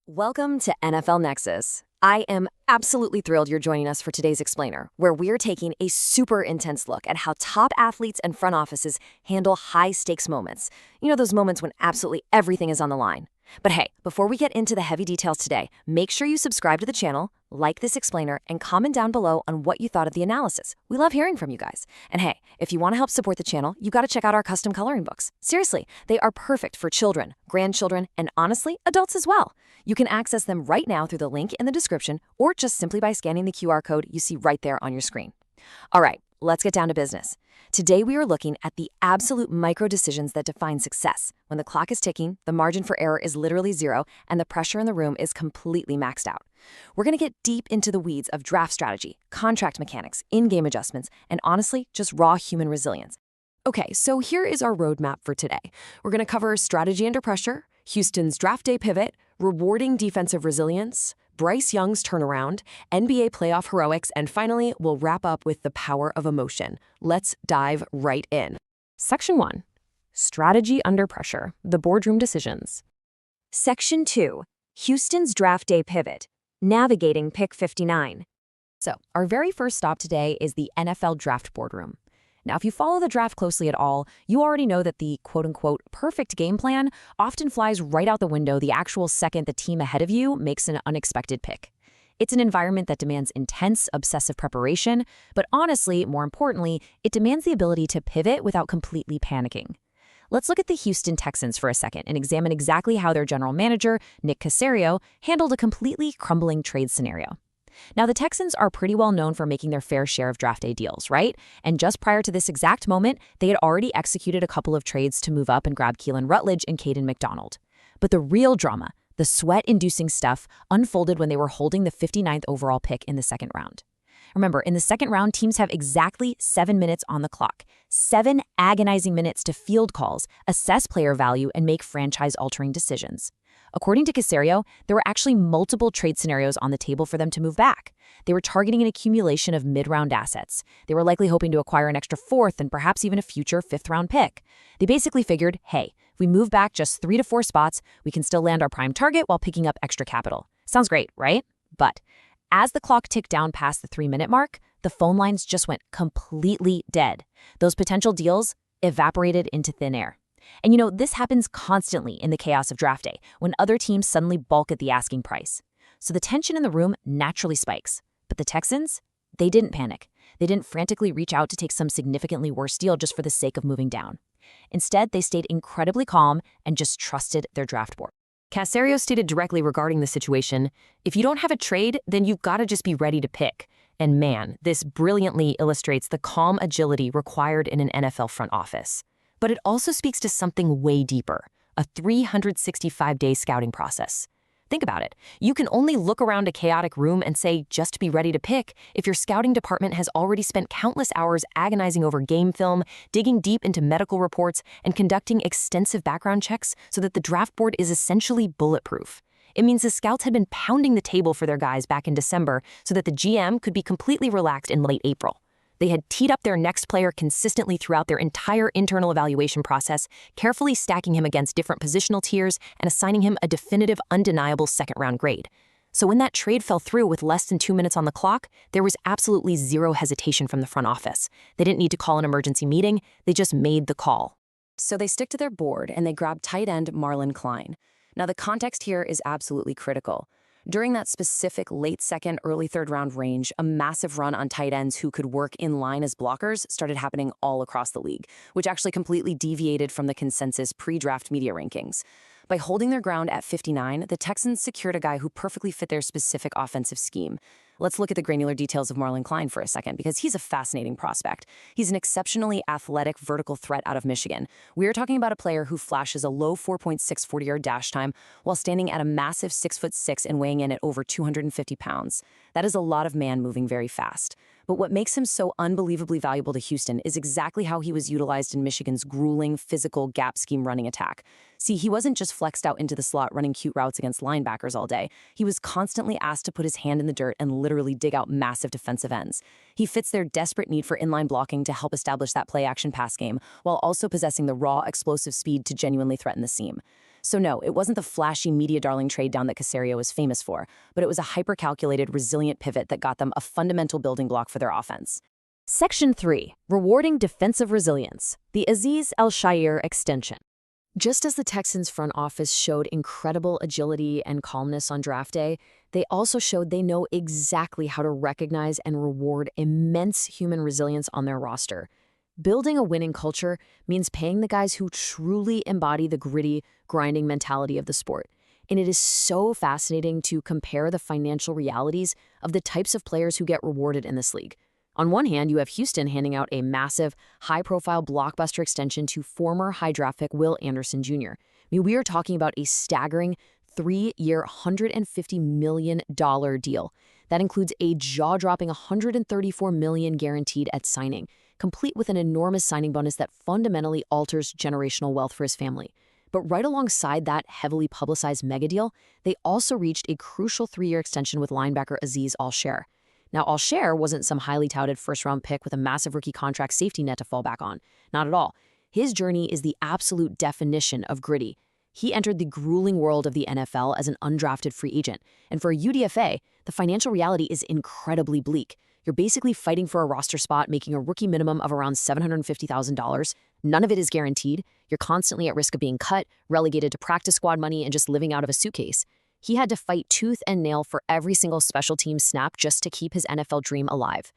Welcome to NFL Nexus. I am absolutely thrilled you're joining us for today's explainer, where we're taking a super intense look at how top athletes and front offices handle high-stakes moments. You know, those moments when absolutely everything is on the line. But hey, before we get into the heavy details today, make sure you subscribe to the channel, like this explainer, and comment down below on what you thought of the analysis. We love hearing from you guys. And hey, if you want to help support the channel, you got to check out our custom coloring books. Seriously, they are perfect for children, grandchildren, and honestly, adults as well. You can access them right now through the link in the description or just simply by scanning the QR code you see right there on your screen. All right, let's get down to business. Today we are looking at the absolute micro decisions that define success. When the clock is ticking, the margin for error is literally zero, and the pressure in the room is completely maxed out. We're going to get deep into the weeds of draft strategy, contract mechanics, in-game adjustments, and honestly, just raw human resilience. Okay, so here is our roadmap for today. We're going to cover strategy under pressure, Houston's draft day pivot, rewarding defensive resilience, Bryce Young's turnaround, NBA playoff heroics, and finally, we'll wrap up with the power of emotion. Let's dive right in. Section 1. Strategy under pressure, the boardroom decisions. Section 2. Houston's draft day pivot, navigating pick 59. So, our very first stop today is the NFL draft boardroom. Now, if you follow the draft closely at all, you already know that the quote-unquote perfect game plan often flies right out the window the actual second the team ahead of you makes an unexpected pick. It's an environment that demands intense, obsessive preparation, but honestly, more importantly, it demands the ability to pivot without completely panicking. Let's look at the Houston Texans for a second and examine exactly how their general manager, Nick Caserio, handled a completely crumbling trade scenario. Now, the Texans are pretty well known for making their fair share of draft day deals, right? And just prior to this exact moment, they had already executed a couple of trades to move up and grab Keelan Rutledge and Caden McDonald. But the real drama, the sweat-inducing stuff, unfolded when they were holding the 59th overall pick in the second round. Remember, in the second round, teams have exactly 7 minutes on the clock. 7 agonizing minutes to field calls, assess player value, and make franchise-altering decisions. According to Caserio, there were actually multiple trade scenarios on the table for them to move back. They were targeting an accumulation of mid-round assets. They were likely hoping to acquire an extra 4th and perhaps even a future 5th-round pick. They basically figured, hey, if we move back just 3 to 4 spots, we can still land our prime target while picking up extra capital. Sounds great, right? But as the clock ticked down past the 3-minute mark, the phone lines just went completely dead. Those potential deals evaporated into thin air. And you know, this happens constantly in the chaos of draft day, when other teams suddenly balk at the asking price. So the tension in the room naturally spikes. But the Texans, they didn't panic. They didn't frantically reach out to take some significantly worse deal just for the sake of moving down. Instead, they stayed incredibly calm and just trusted their draft board. Caserio stated directly regarding the situation, if you don't have a trade, then you've got to just be ready to pick. And man, this brilliantly illustrates the calm agility required in an NFL front office. But it also speaks to something way deeper, a 365-day scouting process. Think about it. You can only look around a chaotic room and say, just be ready to pick, if your scouting department has already spent countless hours agonizing over game film, digging deep into medical reports, and conducting extensive background checks so that the draft board is essentially bulletproof. It means the scouts had been pounding the table for their guys back in December so that the GM could be completely relaxed in late April. They had teed up their next player consistently throughout their entire internal evaluation process, carefully stacking him against different positional tiers and assigning him a definitive, undeniable second-round grade. So when that trade fell through with less than 2 minutes on the clock, there was absolutely zero hesitation from the front office. They didn't need to call an emergency meeting, they just made the call. So they stick to their board and they grab tight end Marlon Klein. Now the context here is absolutely critical. During that specific late second, early third round range, a massive run on tight ends who could work in line as blockers started happening all across the league, which actually completely deviated from the consensus pre-draft media rankings. By holding their ground at 59, the Texans secured a guy who perfectly fit their specific offensive scheme. Let's look at the granular details of Marlon Klein for a second, because he's a fascinating prospect. He's an exceptionally athletic vertical threat out of Michigan. We are talking about a player who flashes a low 4.6 40-yard dash time while standing at a massive 6'6" and weighing in at over 250 pounds. That is a lot of man moving very fast. But what makes him so unbelievably valuable to Houston is exactly how he was utilized in Michigan's grueling, physical gap scheme running attack. See, he wasn't just flexed out into the slot running cute routes against linebackers all day. He was constantly asked to put his hand in the dirt and literally dig out massive defensive ends. He fits their desperate need for inline blocking to help establish that play-action pass game, while also possessing the raw, explosive speed to genuinely threaten the seam. So no, it wasn't the flashy media darling trade down that Caserio was famous for, but it was a hyper-calculated, resilient pivot that got them a fundamental building block for their offense. Section 3. Rewarding defensive resilience. The Azeez Al-Shaair extension. Just as the Texans front office showed incredible agility and calmness on draft day, they also showed they know exactly how to recognize and reward immense human resilience on their roster. Building a winning culture means paying the guys who truly embody the gritty, grinding mentality of the sport. And it is so fascinating to compare the financial realities of the types of players who get rewarded in this league. On one hand, you have Houston handing out a massive, high-profile blockbuster extension to former high draft pick Will Anderson Jr. We are talking about a staggering 3-year, $150 million deal. That includes a jaw-dropping $134 million guaranteed at signing, complete with an enormous signing bonus that fundamentally alters generational wealth for his family. But right alongside that heavily publicized mega deal, they also reached a crucial 3-year extension with linebacker Azeez Al-Shaair. Now, Al-Shaair wasn't some highly touted first-round pick with a massive rookie contract safety net to fall back on. Not at all. His journey is the absolute definition of gritty. He entered the grueling world of the NFL as an undrafted free agent. And for a UDFA, the financial reality is incredibly bleak. You're basically fighting for a roster spot, making a rookie minimum of around $750,000. None of it is guaranteed. You're constantly at risk of being cut, relegated to practice squad money, and just living out of a suitcase. He had to fight tooth and nail for every single special team snap just to keep his NFL dream alive.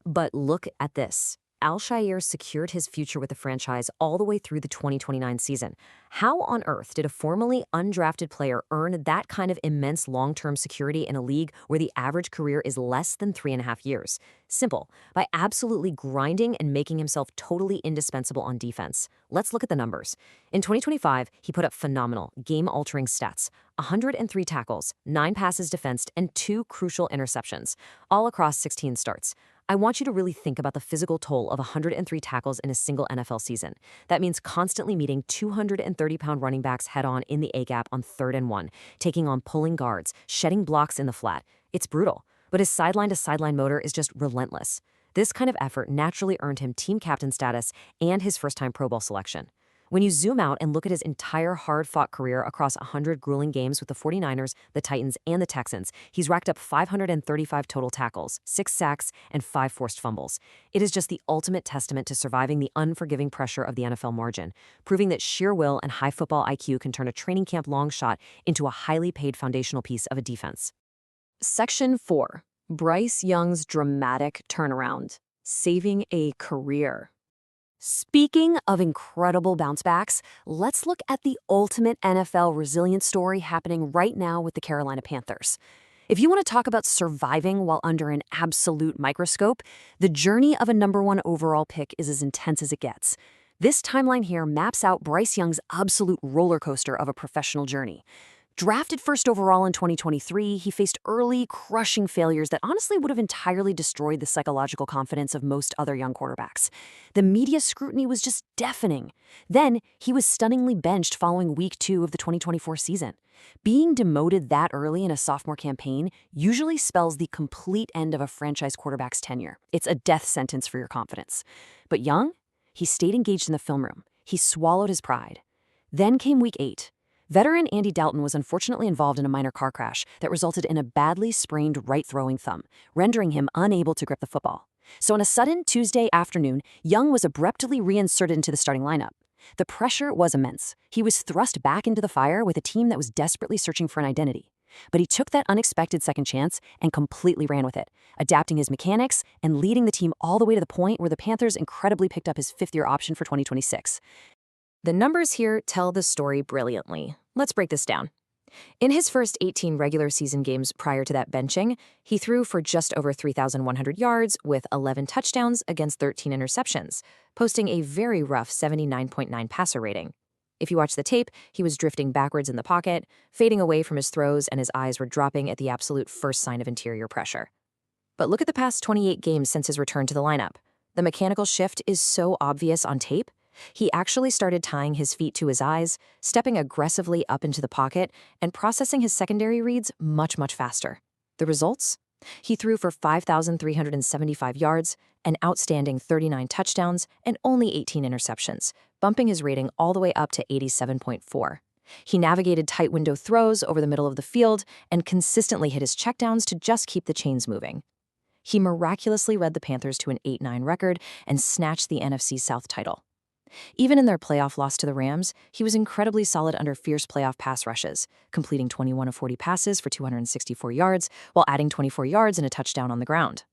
But look at this. Al-Shaair secured his future with the franchise all the way through the 2029 season. How on earth did a formerly undrafted player earn that kind of immense long-term security in a league where the average career is less than 3.5 years? Simple, by absolutely grinding and making himself totally indispensable on defense. Let's look at the numbers. In 2025, he put up phenomenal, game-altering stats. 103 tackles, 9 passes defensed, and 2 crucial interceptions, all across 16 starts. I want you to really think about the physical toll of 103 tackles in a single NFL season. That means constantly meeting 230-pound running backs head-on in the A-gap on 3rd and 1, taking on pulling guards, shedding blocks in the flat. It's brutal, but his sideline-to-sideline motor is just relentless. This kind of effort naturally earned him team captain status and his first-time Pro Bowl selection. When you zoom out and look at his entire hard-fought career across 100 grueling games with the 49ers, the Titans, and the Texans, he's racked up 535 total tackles, 6 sacks, and 5 forced fumbles. It is just the ultimate testament to surviving the unforgiving pressure of the NFL margin, proving that sheer will and high football IQ can turn a training camp long shot into a highly paid foundational piece of a defense. Section 4. Bryce Young's dramatic turnaround. Saving a career. Speaking of incredible bounce backs, let's look at the ultimate NFL resilience story happening right now with the Carolina Panthers. If you want to talk about surviving while under an absolute microscope, the journey of a #1 overall pick is as intense as it gets. This timeline here maps out Bryce Young's absolute roller coaster of a professional journey. Drafted first overall in 2023, he faced early, crushing failures that honestly would have entirely destroyed the psychological confidence of most other young quarterbacks. The media scrutiny was just deafening. Then, he was stunningly benched following week 2 of the 2024 season. Being demoted that early in a sophomore campaign usually spells the complete end of a franchise quarterback's tenure. It's a death sentence for your confidence. But Young, he stayed engaged in the film room. He swallowed his pride. Then came week 8. Veteran Andy Dalton was unfortunately involved in a minor car crash that resulted in a badly sprained right throwing thumb, rendering him unable to grip the football. So on a sudden Tuesday afternoon, Young was abruptly reinserted into the starting lineup. The pressure was immense. He was thrust back into the fire with a team that was desperately searching for an identity. But he took that unexpected second chance and completely ran with it, adapting his mechanics and leading the team all the way to the point where the Panthers incredibly picked up his 5th-year option for 2026. The numbers here tell the story brilliantly. Let's break this down. In his first 18 regular season games prior to that benching, he threw for just over 3,100 yards with 11 touchdowns against 13 interceptions, posting a very rough 79.9 passer rating. If you watch the tape, he was drifting backwards in the pocket, fading away from his throws, and his eyes were dropping at the absolute first sign of interior pressure. But look at the past 28 games since his return to the lineup. The mechanical shift is so obvious on tape. He actually started tying his feet to his eyes, stepping aggressively up into the pocket, and processing his secondary reads much, much faster. The results? He threw for 5,375 yards, an outstanding 39 touchdowns, and only 18 interceptions, bumping his rating all the way up to 87.4. He navigated tight window throws over the middle of the field and consistently hit his checkdowns to just keep the chains moving. He miraculously led the Panthers to an 8-9 record and snatched the NFC South title. Even in their playoff loss to the Rams, he was incredibly solid under fierce playoff pass rushes, completing 21 of 40 passes for 264 yards while adding 24 yards and a touchdown on the ground.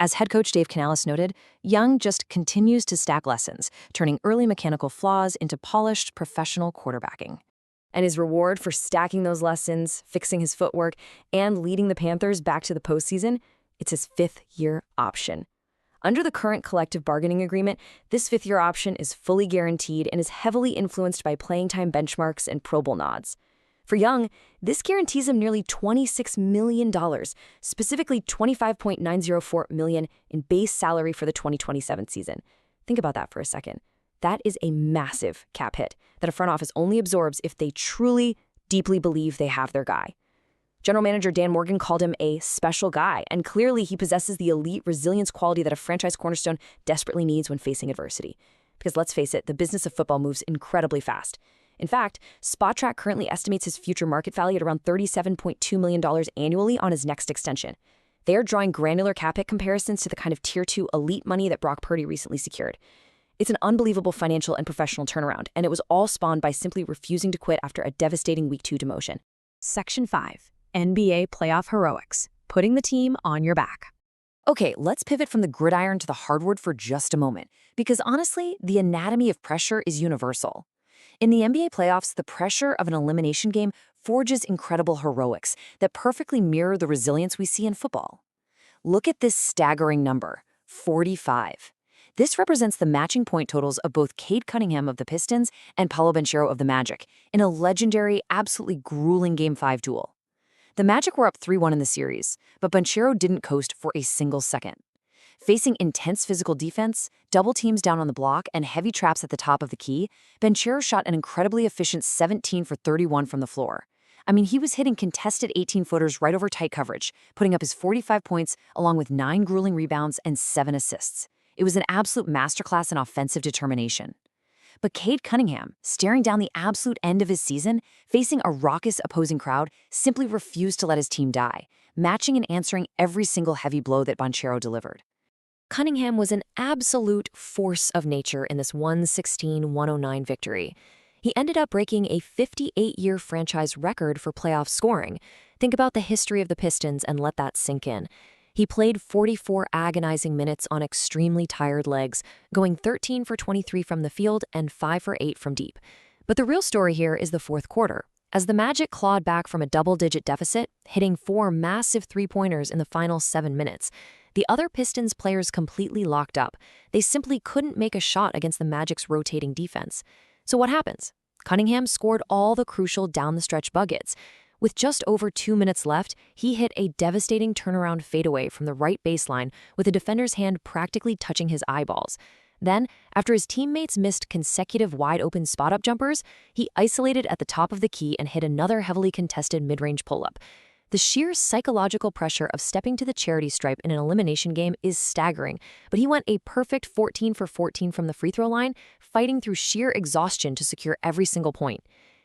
As head coach Dave Canales noted, Young just continues to stack lessons, turning early mechanical flaws into polished professional quarterbacking. And his reward for stacking those lessons, fixing his footwork, and leading the Panthers back to the postseason, it's his fifth-year option. Under the current collective bargaining agreement, this fifth-year option is fully guaranteed and is heavily influenced by playing time benchmarks and Pro Bowl nods. For Young, this guarantees him nearly $26 million, specifically $25.904 million in base salary for the 2027 season. Think about that for a second. That is a massive cap hit that a front office only absorbs if they truly, deeply believe they have their guy. General manager Dan Morgan called him a special guy, and clearly he possesses the elite resilience quality that a franchise cornerstone desperately needs when facing adversity. Because let's face it, the business of football moves incredibly fast. In fact, SpotTrack currently estimates his future market value at around $37.2 million annually on his next extension. They are drawing granular cap hit comparisons to the kind of Tier 2 elite money that Brock Purdy recently secured. It's an unbelievable financial and professional turnaround, and it was all spawned by simply refusing to quit after a devastating Week 2 demotion. Section 5. NBA Playoff Heroics. Putting the team on your back. Okay, let's pivot from the gridiron to the hardwood for just a moment, because honestly, the anatomy of pressure is universal. In the NBA playoffs, the pressure of an elimination game forges incredible heroics that perfectly mirror the resilience we see in football. Look at this staggering number, 45. This represents the matching point totals of both Cade Cunningham of the Pistons and Paolo Banchero of the Magic in a legendary, absolutely grueling Game 5 duel. The Magic were up 3-1 in the series, but Banchero didn't coast for a single second. Facing intense physical defense, double teams down on the block, and heavy traps at the top of the key, Banchero shot an incredibly efficient 17 for 31 from the floor. I mean, he was hitting contested 18-footers right over tight coverage, putting up his 45 points along with 9 grueling rebounds and 7 assists. It was an absolute masterclass in offensive determination. But Cade Cunningham, staring down the absolute end of his season, facing a raucous opposing crowd, simply refused to let his team die, matching and answering every single heavy blow that Banchero delivered. Cunningham was an absolute force of nature in this 116-109 victory. He ended up breaking a 58-year franchise record for playoff scoring. Think about the history of the Pistons and let that sink in. He played 44 agonizing minutes on extremely tired legs, going 13 for 23 from the field and 5 for 8 from deep. But the real story here is the fourth quarter. As the Magic clawed back from a double-digit deficit, hitting 4 massive three-pointers in the final 7 minutes, the other Pistons players completely locked up. They simply couldn't make a shot against the Magic's rotating defense. So what happens? Cunningham scored all the crucial down-the-stretch buckets. With just over 2 minutes left, he hit a devastating turnaround fadeaway from the right baseline with a defender's hand practically touching his eyeballs. Then, after his teammates missed consecutive wide-open spot-up jumpers, he isolated at the top of the key and hit another heavily contested mid-range pull-up. The sheer psychological pressure of stepping to the charity stripe in an elimination game is staggering, but he went a perfect 14 for 14 from the free throw line, fighting through sheer exhaustion to secure every single point.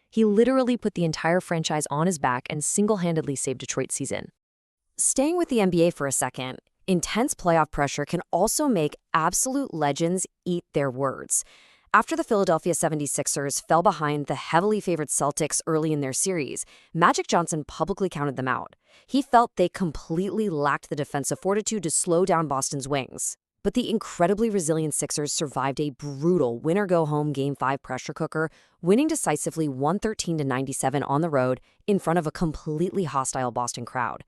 He literally put the entire franchise on his back and single-handedly saved Detroit's season. Staying with the NBA for a second, intense playoff pressure can also make absolute legends eat their words. After the Philadelphia 76ers fell behind the heavily favored Celtics early in their series, Magic Johnson publicly counted them out. He felt they completely lacked the defensive fortitude to slow down Boston's wings. But the incredibly resilient Sixers survived a brutal winner-go-home Game 5 pressure cooker, winning decisively 113-97 on the road in front of a completely hostile Boston crowd.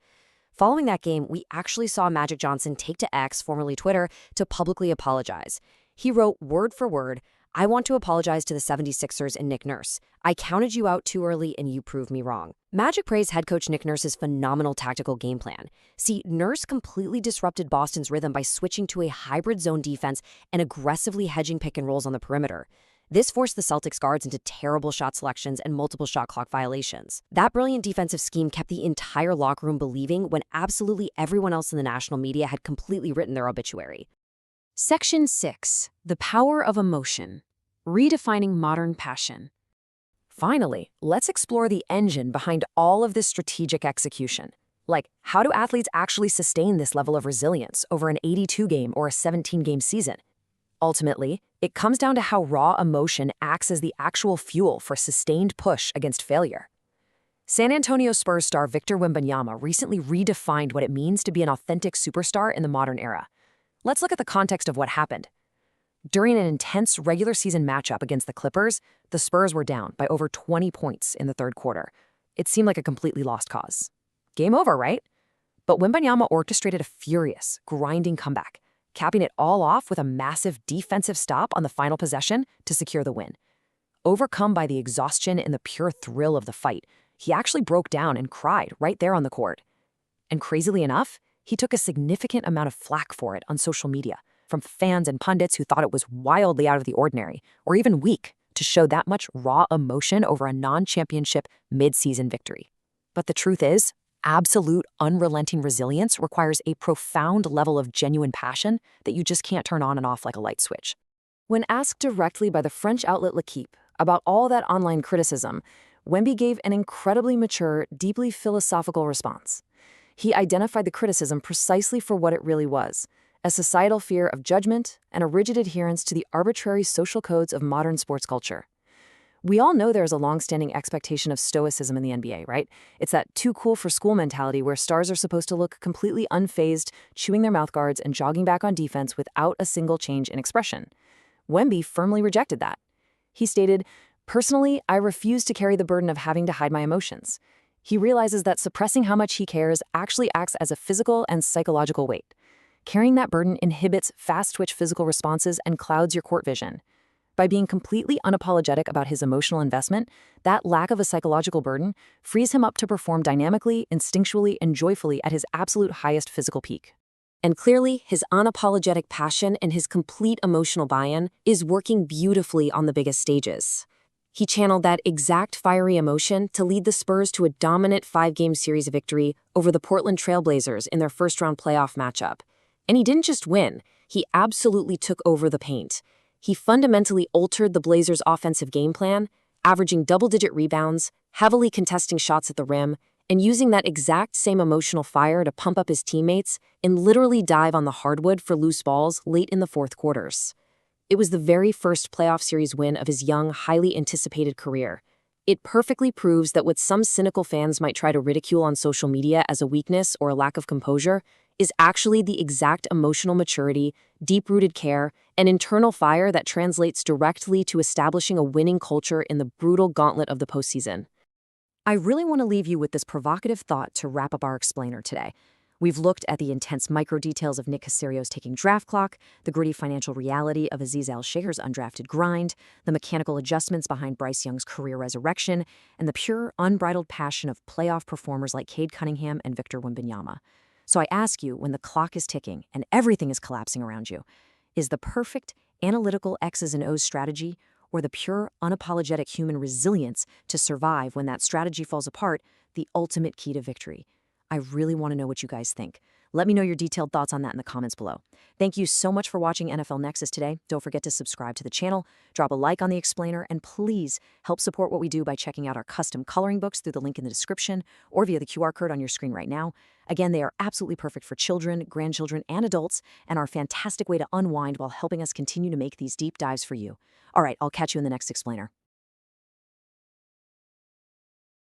Following that game, we actually saw Magic Johnson take to X, formerly Twitter, to publicly apologize. He wrote word for word, "I want to apologize to the 76ers and Nick Nurse. I counted you out too early and you proved me wrong." Magic praised head coach Nick Nurse's phenomenal tactical game plan. See, Nurse completely disrupted Boston's rhythm by switching to a hybrid zone defense and aggressively hedging pick and rolls on the perimeter. This forced the Celtics guards into terrible shot selections and multiple shot clock violations. That brilliant defensive scheme kept the entire locker room believing when absolutely everyone else in the national media had completely written their obituary. Section 6. The Power of Emotion. Redefining Modern Passion. Finally, let's explore the engine behind all of this strategic execution. Like, how do athletes actually sustain this level of resilience over an 82-game or a 17-game season? Ultimately, it comes down to how raw emotion acts as the actual fuel for sustained push against failure. San Antonio Spurs star Victor Wembanyama recently redefined what it means to be an authentic superstar in the modern era. Let's look at the context of what happened. During an intense regular season matchup against the Clippers, the Spurs were down by over 20 points in the third quarter. It seemed like a completely lost cause. Game over, right? But Wembanyama orchestrated a furious, grinding comeback, capping it all off with a massive defensive stop on the final possession to secure the win. Overcome by the exhaustion and the pure thrill of the fight, he actually broke down and cried right there on the court. And crazily enough, he took a significant amount of flack for it on social media, from fans and pundits who thought it was wildly out of the ordinary, or even weak, to show that much raw emotion over a non-championship mid-season victory. But the truth is, absolute, unrelenting resilience requires a profound level of genuine passion that you just can't turn on and off like a light switch. When asked directly by the French outlet L'Équipe about all that online criticism, Wemby gave an incredibly mature, deeply philosophical response. He identified the criticism precisely for what it really was: a societal fear of judgment and a rigid adherence to the arbitrary social codes of modern sports culture. We all know there's a long-standing expectation of stoicism in the NBA, right? It's that too cool for school mentality where stars are supposed to look completely unfazed, chewing their mouth guards and jogging back on defense without a single change in expression. Wemby firmly rejected that. He stated, "Personally, I refuse to carry the burden of having to hide my emotions." He realizes that suppressing how much he cares actually acts as a physical and psychological weight. Carrying that burden inhibits fast-twitch physical responses and clouds your court vision. By being completely unapologetic about his emotional investment, that lack of a psychological burden frees him up to perform dynamically, instinctually, and joyfully at his absolute highest physical peak. And clearly, his unapologetic passion and his complete emotional buy-in is working beautifully on the biggest stages. He channeled that exact fiery emotion to lead the Spurs to a dominant 5-game series victory over the Portland Trail Blazers in their first-round playoff matchup. And he didn't just win, he absolutely took over the paint. He fundamentally altered the Blazers' offensive game plan, averaging double-digit rebounds, heavily contesting shots at the rim, and using that exact same emotional fire to pump up his teammates and literally dive on the hardwood for loose balls late in the fourth quarters. It was the very first playoff series win of his young, highly anticipated career. It perfectly proves that what some cynical fans might try to ridicule on social media as a weakness or a lack of composure is actually the exact emotional maturity, deep-rooted care, and internal fire that translates directly to establishing a winning culture in the brutal gauntlet of the postseason. I really want to leave you with this provocative thought to wrap up our explainer today. We've looked at the intense micro-details of Nick Casario's taking draft clock, the gritty financial reality of Azeez Al-Shaair's undrafted grind, the mechanical adjustments behind Bryce Young's career resurrection, and the pure, unbridled passion of playoff performers like Cade Cunningham and Victor Wembanyama. So I ask you, when the clock is ticking and everything is collapsing around you, is the perfect, analytical X's and O's strategy or the pure, unapologetic human resilience to survive when that strategy falls apart the ultimate key to victory? I really want to know what you guys think. Let me know your detailed thoughts on that in the comments below. Thank you so much for watching NFL Nexus today. Don't forget to subscribe to the channel, drop a like on the explainer, and please help support what we do by checking out our custom coloring books through the link in the description or via the QR code on your screen right now. Again, they are absolutely perfect for children, grandchildren, and adults, and are a fantastic way to unwind while helping us continue to make these deep dives for you. All right, I'll catch you in the next explainer.